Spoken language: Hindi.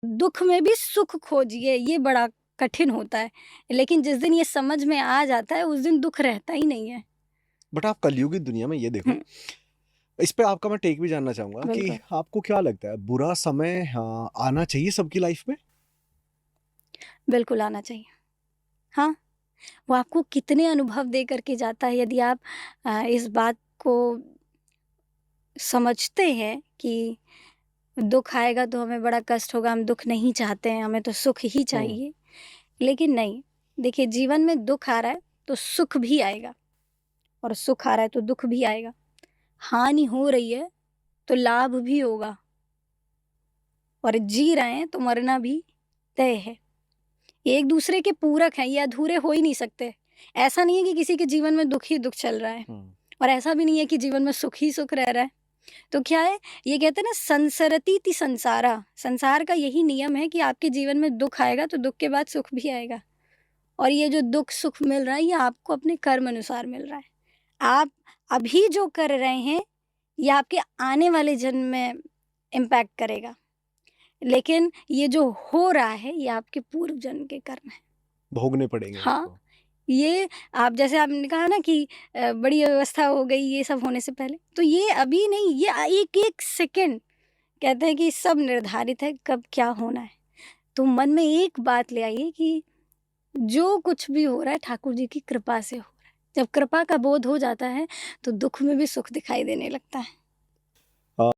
दुख में भी सुख खोजिए, ये बड़ा कठिन होता है। लेकिन जिस दिन ये समझ में आ जाता है, उस दिन दुख रहता ही नहीं है। बट आप कलयुग की दुनिया में ये देखो, हुँ, इस पे आपका मैं टेक भी जानना चाहूँगा कि बिल्कुल। आपको क्या लगता है बुरा समय आना चाहिए सबकी लाइफ में? बिल्कुल आना चाहिए। हाँ, वो आपको कितने अनुभव दे कर के जाता है, यदि आप इस बात को समझते हैं कि दुःख आएगा तो हमें बड़ा कष्ट होगा, हम दुःख नहीं चाहते हैं, हमें तो सुख ही हुँ, चाहिए। लेकिन नहीं, देखिए जीवन में दुःख आ रहा है तो सुख भी आएगा, और सुख आ रहा है तो दुःख भी आएगा। हानि हो रही है तो लाभ भी होगा, और जी रहे हैं तो मरना भी तय है। ये एक-दूसरे के पूरक हैं, ये अधूरे हो ही नहीं सकते। ऐसा नहीं है कि किसी के जीवन में दुःख ही दुःख चल रहा है, हुँ। और ऐसा भी नहीं है कि जीवन में सुख ही सुख रह रहा है। तो क्या है, ये कहते हैं ना, संसरतीति संसारा, संसार का यही नियम है कि आपके जीवन में दुःख आएगा तो दुःख के बाद सुख भी आएगा। और ये जो दुःख सुख मिल रहा है, ये आपको अपने कर्म अनुसार मिल रहा है। आप अभी जो कर रहे हैं, ये आपके आने वाले जन्म में इम्पैक्ट करेगा। लेकिन ये जो हो रहा है, ये आपके पूर्व जन्म के कर्म हैं। भोगने पड़ेंगे हाँ, आपको। ये आप जैसे आपने कहा ना कि बड़ी अव्यवस्था हो गई ये सब होने से पहले, तो ये अभी नहीं, ये एक-एक सेकंड कहते हैं कि सब निर्धारित है कब क्या होना है। तो मन में एक बात ले आइए कि जो कुछ भी हो रहा है ठाकुर जी की कृपा से हो रहा है। जब कृपा का बोध हो जाता है, तो दुःख में भी सुख दिखाई देने लगता है।